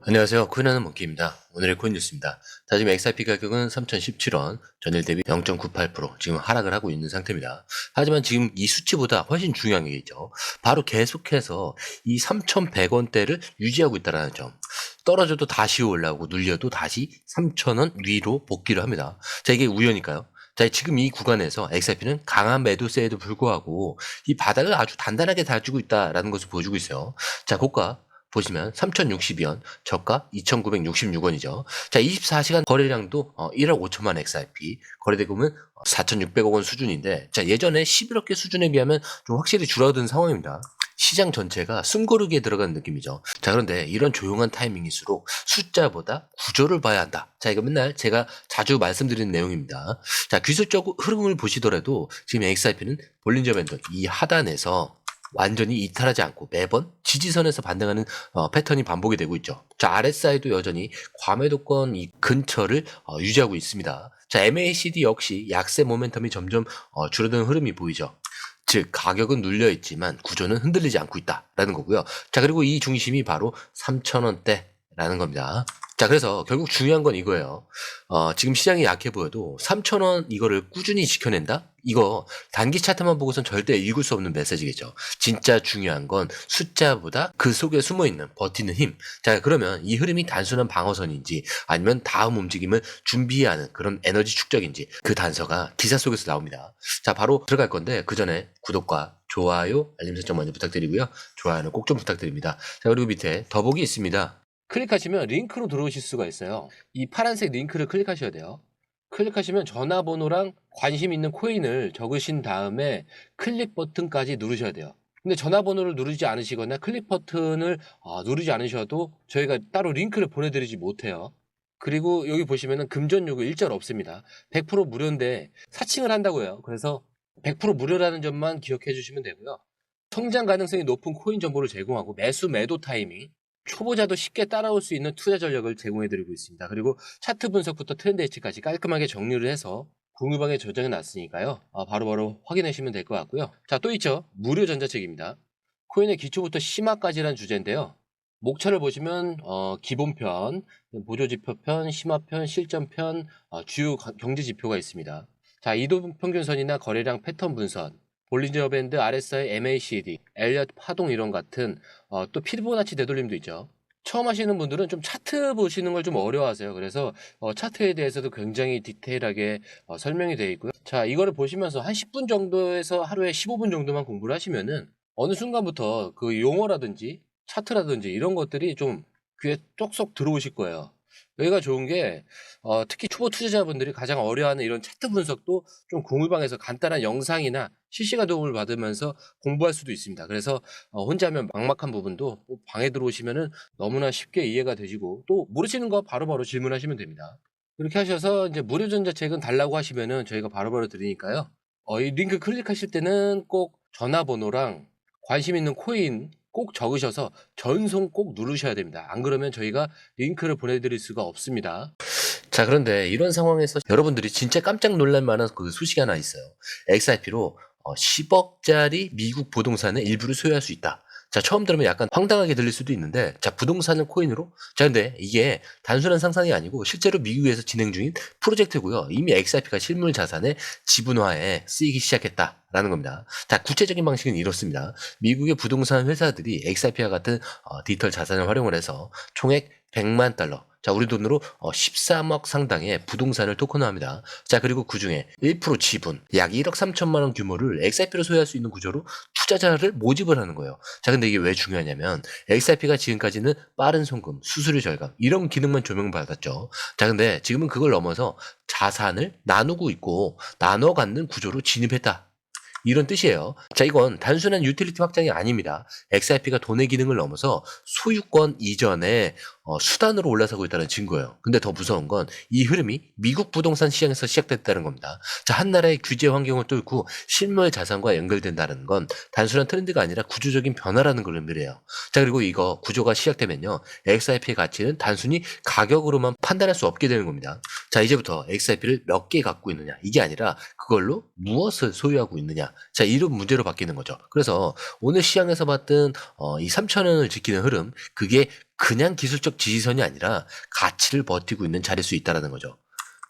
안녕하세요. 코인하는 몽키입니다. 오늘의 코인 뉴스입니다. 자, 지금 XRP 가격은 3,017원, 전일 대비 0.98% 지금 하락을 하고 있는 상태입니다. 하지만 지금 이 수치보다 훨씬 중요한 게 있죠. 바로 계속해서 이 3,100원대를 유지하고 있다는 점. 떨어져도 다시 올라오고 눌려도 다시 3,000원 위로 복귀를 합니다. 자, 이게 우연일까요? 자, 지금 이 구간에서 XRP는 강한 매도세에도 불구하고 이 바닥을 아주 단단하게 다지고 있다라는 것을 보여주고 있어요. 자, 고가 보시면 3,062원, 저가 2,966원이죠. 자, 24시간 거래량도 1억 5천만 XRP, 거래대금은 4,600억 원 수준인데, 자, 예전에 11억 개 수준에 비하면 좀 확실히 줄어든 상황입니다. 시장 전체가 숨고르기에 들어가는 느낌이죠. 자, 그런데 이런 조용한 타이밍일수록 숫자보다 구조를 봐야 한다. 자, 이거 맨날 제가 자주 말씀드리는 내용입니다. 자, 기술적 흐름을 보시더라도 지금 XRP는 볼린저 밴드 이 하단에서 완전히 이탈하지 않고 매번 지지선에서 반등하는 패턴이 반복이 되고 있죠. 자, RSI도 여전히 과매도권 이 근처를 유지하고 있습니다. 자, MACD 역시 약세 모멘텀이 점점 줄어드는 흐름이 보이죠. 즉 가격은 눌려있지만 구조는 흔들리지 않고 있다라는 거고요. 자, 그리고 이 중심이 바로 3,000원대라는 겁니다. 자, 그래서 결국 중요한 건 이거예요. 지금 시장이 약해 보여도 3,000원 이거를 꾸준히 지켜낸다? 이거 단기 차트만 보고선 절대 읽을 수 없는 메시지겠죠. 진짜 중요한 건 숫자보다 그 속에 숨어있는 버티는 힘. 자, 그러면 이 흐름이 단순한 방어선인지 아니면 다음 움직임을 준비해야 하는 그런 에너지 축적인지 그 단서가 기사 속에서 나옵니다. 자, 바로 들어갈 건데 그 전에 구독과 좋아요, 알림 설정 먼저 부탁드리고요. 좋아요는 꼭 좀 부탁드립니다. 자, 그리고 밑에 더보기 있습니다. 클릭하시면 링크로 들어오실 수가 있어요. 이 파란색 링크를 클릭하셔야 돼요. 클릭하시면 전화번호랑 관심 있는 코인을 적으신 다음에 클릭 버튼까지 누르셔야 돼요. 근데 전화번호를 누르지 않으시거나 클릭 버튼을 누르지 않으셔도 저희가 따로 링크를 보내드리지 못해요. 그리고 여기 보시면은 금전 요구 일절 없습니다. 100% 무료인데 사칭을 한다고 해요. 그래서 100% 무료라는 점만 기억해 주시면 되고요. 성장 가능성이 높은 코인 정보를 제공하고 매수 매도 타이밍, 초보자도 쉽게 따라올 수 있는 투자 전략을 제공해드리고 있습니다. 그리고 차트 분석부터 트렌드 예측까지 깔끔하게 정리를 해서 공유방에 저장해 놨으니까요. 바로바로 확인하시면 될 것 같고요. 자, 또 있죠. 무료 전자책입니다. 코인의 기초부터 심화까지란 주제인데요. 목차를 보시면 기본편, 보조지표편, 심화편, 실전편, 주요 경제지표가 있습니다. 자, 이동평균선이나 거래량 패턴 분선, 볼린저 밴드, RSI, MACD, 엘리엇 파동 이론 같은 또 피보나치 되돌림도 있죠. 처음 하시는 분들은 좀 차트 보시는 걸 좀 어려워하세요. 그래서 차트에 대해서도 굉장히 디테일하게 설명이 되어 있고요. 자, 이거를 보시면서 한 10분 정도에서 하루에 15분 정도만 공부를 하시면은 어느 순간부터 그 용어라든지 차트라든지 이런 것들이 좀 귀에 쏙쏙 들어오실 거예요. 여기가 좋은 게 특히 초보 투자자분들이 가장 어려워하는 이런 차트 분석도 좀 공유방에서 간단한 영상이나 실시간 도움을 받으면서 공부할 수도 있습니다. 그래서 혼자 하면 막막한 부분도 방에 들어오시면은 너무나 쉽게 이해가 되시고 또 모르시는 거 바로바로 질문하시면 됩니다. 이렇게 하셔서 이제 무료 전자책은 달라고 하시면은 저희가 바로바로 드리니까요. 이 링크 클릭하실 때는 꼭 전화번호랑 관심 있는 코인 꼭 적으셔서 전송 꼭 누르셔야 됩니다. 안 그러면 저희가 링크를 보내드릴 수가 없습니다. 자, 그런데 이런 상황에서 여러분들이 진짜 깜짝 놀랄 만한 그 소식이 하나 있어요. XRP로 10억짜리 미국 부동산의 일부를 소유할 수 있다. 자, 처음 들으면 약간 황당하게 들릴 수도 있는데, 자, 부동산을 코인으로? 자, 근데 이게 단순한 상상이 아니고 실제로 미국에서 진행 중인 프로젝트고요. 이미 XRP가 실물 자산의 지분화에 쓰이기 시작했다라는 겁니다. 자, 구체적인 방식은 이렇습니다. 미국의 부동산 회사들이 XRP와 같은 디지털 자산을 활용을 해서 총액 100만 달러, 자, 우리 돈으로 13억 상당의 부동산을 토큰화합니다. 자, 그리고 그 중에 1% 지분, 약 1억 3천만 원 규모를 XRP로 소유할 수 있는 구조로 투자자를 모집을 하는 거예요. 자, 근데 이게 왜 중요하냐면 XRP가 지금까지는 빠른 송금, 수수료 절감 이런 기능만 조명받았죠. 자, 근데 지금은 그걸 넘어서 자산을 나누고 있고 나눠 갖는 구조로 진입했다. 이런 뜻이에요. 자, 이건 단순한 유틸리티 확장이 아닙니다. XRP가 돈의 기능을 넘어서 소유권 이전에 수단으로 올라서고 있다는 증거예요. 근데 더 무서운 건 이 흐름이 미국 부동산 시장에서 시작됐다는 겁니다. 자, 한 나라의 규제 환경을 뚫고 실물 자산과 연결된다는 건 단순한 트렌드가 아니라 구조적인 변화라는 걸 의미해요. 자, 그리고 이거 구조가 시작되면요. XRP의 가치는 단순히 가격으로만 판단할 수 없게 되는 겁니다. 자, 이제부터 XRP를 몇 개 갖고 있느냐 이게 아니라 그걸로 무엇을 소유하고 있느냐 됩니다. 자, 이런 문제로 바뀌는 거죠. 그래서 오늘 시장에서 봤던 이 3,000원을 지키는 흐름, 그게 그냥 기술적 지지선이 아니라 가치를 버티고 있는 자리일 수 있다는 거죠.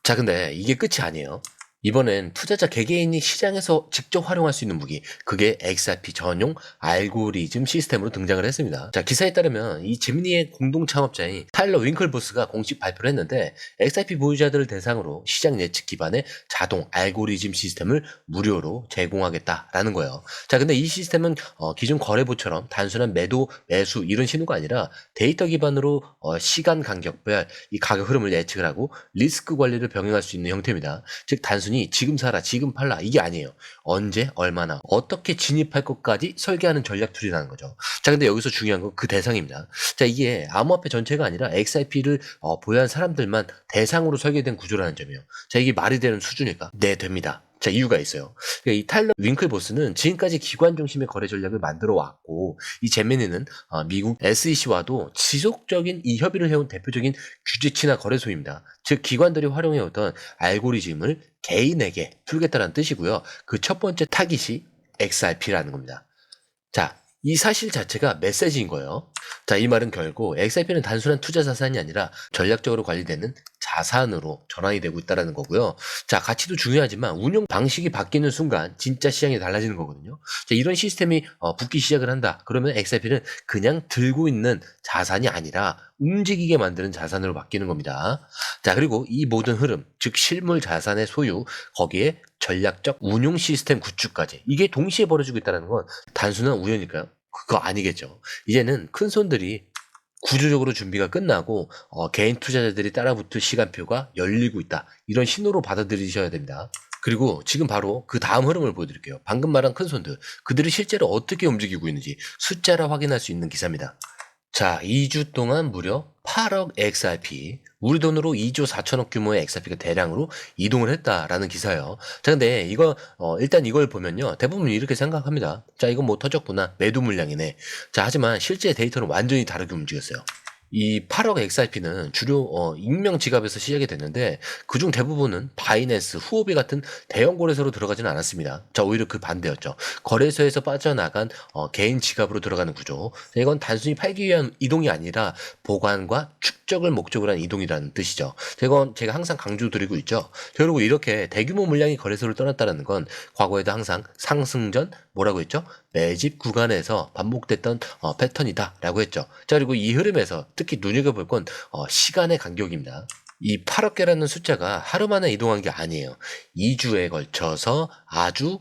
자, 근데 이게 끝이 아니에요. 이번엔 투자자 개개인이 시장에서 직접 활용할 수 있는 무기, 그게 XRP 전용 알고리즘 시스템으로 등장을 했습니다. 자, 기사에 따르면 이 제미니의 공동 창업자인 타일러 윙클보스가 공식 발표를 했는데 XRP 보유자들을 대상으로 시장 예측 기반의 자동 알고리즘 시스템을 무료로 제공하겠다라는 거예요. 자, 근데 이 시스템은 기존 거래보처럼 단순한 매도, 매수 이런 신호가 아니라 데이터 기반으로 시간 간격별 이 가격 흐름을 예측을 하고 리스크 관리를 병행할 수 있는 형태입니다. 즉 단순히 지금 사라, 지금 팔라 이게 아니에요. 언제, 얼마나, 어떻게 진입할 것까지 설계하는 전략 툴이라는 거죠. 자, 근데 여기서 중요한 건 그 대상입니다. 자, 이게 암호화폐 전체가 아니라 XRP를 보유한 사람들만 대상으로 설계된 구조라는 점이에요. 자, 이게 말이 되는 수준일까? 네, 됩니다. 자, 이유가 있어요. 그러니까 이 타일러 윙클보스는 지금까지 기관 중심의 거래 전략을 만들어 왔고, 이 제미니는 미국 SEC와도 지속적인 이 협의를 해온 대표적인 규제치나 거래소입니다. 즉, 기관들이 활용해오던 알고리즘을 개인에게 풀겠다는 뜻이고요. 그 첫 번째 타깃이 XRP라는 겁니다. 자, 이 사실 자체가 메시지인 거예요. 자, 이 말은 결국 XRP는 단순한 투자 자산이 아니라 전략적으로 관리되는 자산으로 전환이 되고 있다는 거고요. 자, 가치도 중요하지만 운용 방식이 바뀌는 순간 진짜 시장이 달라지는 거거든요. 자, 이런 시스템이 붙기 시작을 한다. 그러면 XRP는 그냥 들고 있는 자산이 아니라 움직이게 만드는 자산으로 바뀌는 겁니다. 자, 그리고 이 모든 흐름, 즉 실물 자산의 소유, 거기에 전략적 운용 시스템 구축까지 이게 동시에 벌어지고 있다는 건 단순한 우연일까요? 그거 아니겠죠. 이제는 큰 손들이 구조적으로 준비가 끝나고 개인 투자자들이 따라붙을 시간표가 열리고 있다. 이런 신호로 받아들이셔야 됩니다. 그리고 지금 바로 그 다음 흐름을 보여드릴게요. 방금 말한 큰 손들, 그들이 실제로 어떻게 움직이고 있는지 숫자로 확인할 수 있는 기사입니다. 자, 2주 동안 무려 8억 XRP, 우리 돈으로 2조 4천억 규모의 XRP가 대량으로 이동을 했다라는 기사예요. 자, 근데 이거 일단 이걸 보면요, 대부분 이렇게 생각합니다. 자, 이건 뭐 터졌구나, 매도 물량이네. 자, 하지만 실제 데이터는 완전히 다르게 움직였어요. 이 8억 XRP는 주로 익명 지갑에서 시작이 됐는데 그중 대부분은 바이낸스, 후오비 같은 대형 거래소로 들어가지는 않았습니다. 자, 오히려 그 반대였죠. 거래소에서 빠져나간 개인 지갑으로 들어가는 구조. 자, 이건 단순히 팔기 위한 이동이 아니라 보관과 축적을 목적으로 한 이동이라는 뜻이죠. 자, 이건 제가 항상 강조드리고 있죠. 그리고 이렇게 대규모 물량이 거래소를 떠났다는 건 과거에도 항상 상승전 뭐라고 했죠? 매집 구간에서 반복됐던 패턴이다라고 했죠. 자, 그리고 이 흐름에서 특히 눈여겨볼 건 시간의 간격입니다. 이 8억 개라는 숫자가 하루 만에 이동한 게 아니에요. 2주에 걸쳐서 아주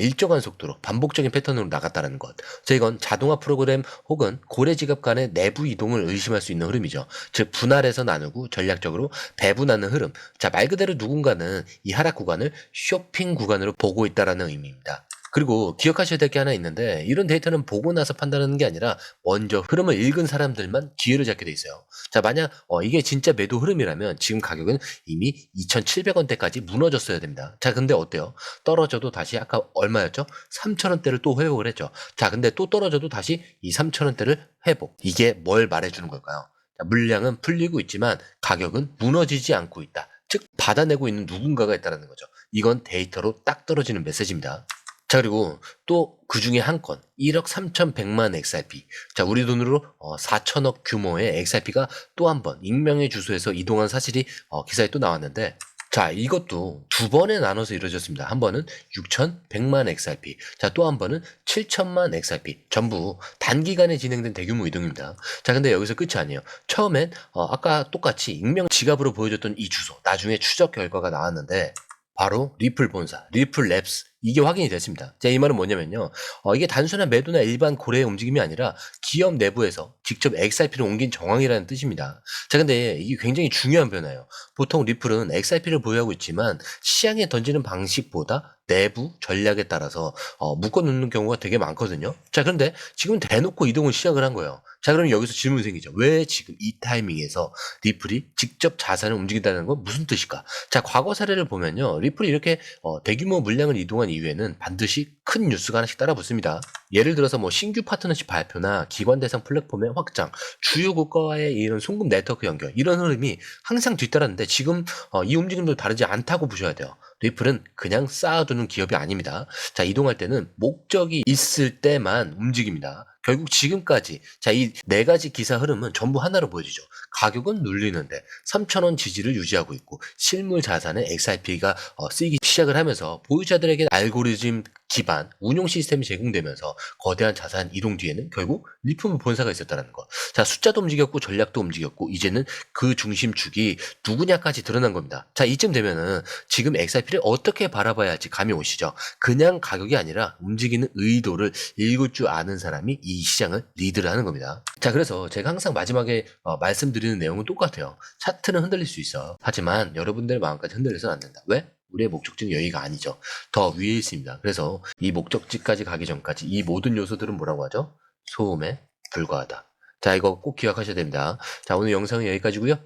일정한 속도로 반복적인 패턴으로 나갔다는 것. 자, 이건 자동화 프로그램 혹은 고래 지갑 간의 내부 이동을 의심할 수 있는 흐름이죠. 즉 분할해서 나누고 전략적으로 배분하는 흐름. 자, 말 그대로 누군가는 이 하락 구간을 쇼핑 구간으로 보고 있다라는 의미입니다. 그리고 기억하셔야 될 게 하나 있는데 이런 데이터는 보고 나서 판단하는 게 아니라 먼저 흐름을 읽은 사람들만 기회를 잡게 돼 있어요. 자, 만약 이게 진짜 매도 흐름이라면 지금 가격은 이미 2,700원대까지 무너졌어야 됩니다. 자, 근데 어때요? 떨어져도 다시 아까 얼마였죠? 3,000원대를 또 회복을 했죠. 자, 근데 또 떨어져도 다시 이 3,000원대를 회복. 이게 뭘 말해주는 걸까요? 자, 물량은 풀리고 있지만 가격은 무너지지 않고 있다. 즉 받아내고 있는 누군가가 있다는 거죠. 이건 데이터로 딱 떨어지는 메시지입니다. 자, 그리고 또 그 중에 한 건 1억 3,100만 XRP. 자, 우리 돈으로 4천억 규모의 XRP가 또 한 번 익명의 주소에서 이동한 사실이 기사에 또 나왔는데, 자, 이것도 두 번에 나눠서 이루어졌습니다. 한 번은 6,100만 XRP. 자, 또 한 번은 7천만 XRP. 전부 단기간에 진행된 대규모 이동입니다. 자, 근데 여기서 끝이 아니에요. 처음엔 아까 똑같이 익명 지갑으로 보여줬던 이 주소, 나중에 추적 결과가 나왔는데 바로 리플 본사, 리플 랩스, 이게 확인이 됐습니다. 자, 이 말은 뭐냐면요. 이게 단순한 매도나 일반 고래의 움직임이 아니라 기업 내부에서 직접 XRP를 옮긴 정황이라는 뜻입니다. 자, 근데 이게 굉장히 중요한 변화예요. 보통 리플은 XRP를 보유하고 있지만 시장에 던지는 방식보다 내부 전략에 따라서 묶어놓는 경우가 되게 많거든요. 자, 그런데 지금 대놓고 이동을 시작을 한 거예요. 자, 그럼 여기서 질문이 생기죠. 왜 지금 이 타이밍에서 리플이 직접 자산을 움직인다는 건 무슨 뜻일까? 자, 과거 사례를 보면요. 리플이 이렇게 대규모 물량을 이동한 이후에는 반드시 큰 뉴스가 하나씩 따라 붙습니다. 예를 들어서 뭐 신규 파트너십 발표나 기관 대상 플랫폼의 확장, 주요 국가와의 이런 송금 네트워크 연결, 이런 흐름이 항상 뒤따랐는데 지금 이 움직임도 다르지 않다고 보셔야 돼요. 리플은 그냥 쌓아두는 기업이 아닙니다. 자, 이동할 때는 목적이 있을 때만 움직입니다. 결국 지금까지 이 네 가지 기사 흐름은 전부 하나로 보여지죠. 가격은 눌리는데 3,000원 지지를 유지하고 있고 실물 자산의 XRP가 쓰이기 시작을 하면서 보유자들에게 알고리즘 기반 운용 시스템이 제공되면서 거대한 자산 이동 뒤에는 결국 리품 본사가 있었다는 것. 자, 숫자도 움직였고 전략도 움직였고 이제는 그 중심축이 누구냐까지 드러난 겁니다. 자, 이쯤 되면은 지금 XRP를 어떻게 바라봐야 할지 감이 오시죠? 그냥 가격이 아니라 움직이는 의도를 읽을 줄 아는 사람이 이 시장을 리드를 하는 겁니다. 자, 그래서 제가 항상 마지막에 말씀드리는 내용은 똑같아요. 차트는 흔들릴 수 있어. 하지만 여러분들의 마음까지 흔들려서는 안 된다. 왜? 우리의 목적지는 여기가 아니죠. 더 위에 있습니다. 그래서 이 목적지까지 가기 전까지 이 모든 요소들은 뭐라고 하죠? 소음에 불과하다. 자, 이거 꼭 기억하셔야 됩니다. 자, 오늘 영상은 여기까지고요.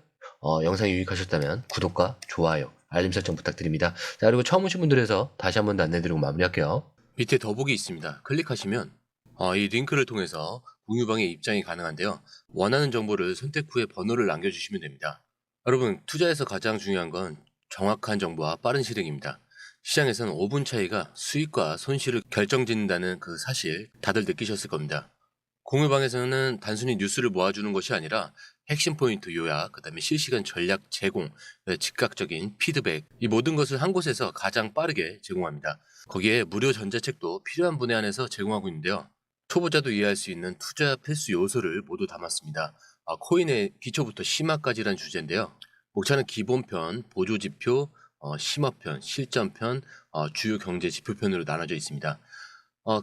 영상이 유익하셨다면 구독과 좋아요, 알림 설정 부탁드립니다. 자, 그리고 처음 오신 분들에서 다시 한 번 더 안내드리고 마무리할게요. 밑에 더보기 있습니다. 클릭하시면 이 링크를 통해서 공유방에 입장이 가능한데요. 원하는 정보를 선택 후에 번호를 남겨주시면 됩니다. 여러분, 투자에서 가장 중요한 건 정확한 정보와 빠른 실행입니다. 시장에서는 5분 차이가 수익과 손실을 결정짓는다는 그 사실 다들 느끼셨을 겁니다. 공유방에서는 단순히 뉴스를 모아주는 것이 아니라 핵심 포인트 요약, 그 다음에 실시간 전략 제공, 즉각적인 피드백, 이 모든 것을 한 곳에서 가장 빠르게 제공합니다. 거기에 무료 전자책도 필요한 분야 안에서 제공하고 있는데요. 초보자도 이해할 수 있는 투자 필수 요소를 모두 담았습니다. 코인의 기초부터 심화까지란 주제인데요. 목차는 기본편, 보조지표, 심화편, 실전편, 주요 경제 지표편으로 나눠져 있습니다.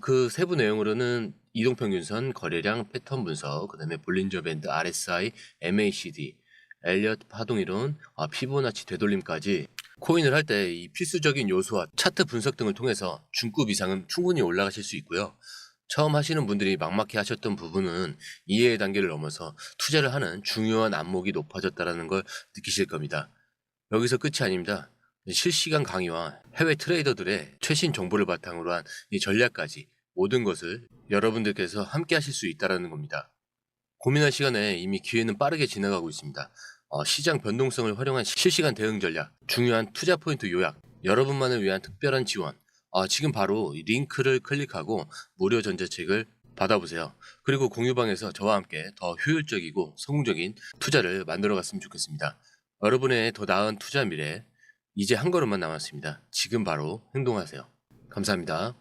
그 세부 내용으로는 이동평균선, 거래량, 패턴 분석, 그 다음에 볼린저 밴드, RSI, MACD, 엘리엇 파동이론, 피보나치 되돌림까지 코인을 할 때 이 필수적인 요소와 차트 분석 등을 통해서 중급 이상은 충분히 올라가실 수 있고요. 처음 하시는 분들이 막막해 하셨던 부분은 이해의 단계를 넘어서 투자를 하는 중요한 안목이 높아졌다는 걸 느끼실 겁니다. 여기서 끝이 아닙니다. 실시간 강의와 해외 트레이더들의 최신 정보를 바탕으로 한 이 전략까지 모든 것을 여러분들께서 함께 하실 수 있다는 겁니다. 고민할 시간에 이미 기회는 빠르게 지나가고 있습니다. 시장 변동성을 활용한 실시간 대응 전략, 중요한 투자 포인트 요약, 여러분만을 위한 특별한 지원. 지금 바로 이 링크를 클릭하고 무료 전자책을 받아보세요. 그리고 공유방에서 저와 함께 더 효율적이고 성공적인 투자를 만들어 갔으면 좋겠습니다. 여러분의 더 나은 투자 미래, 이제 한 걸음만 남았습니다. 지금 바로 행동하세요. 감사합니다.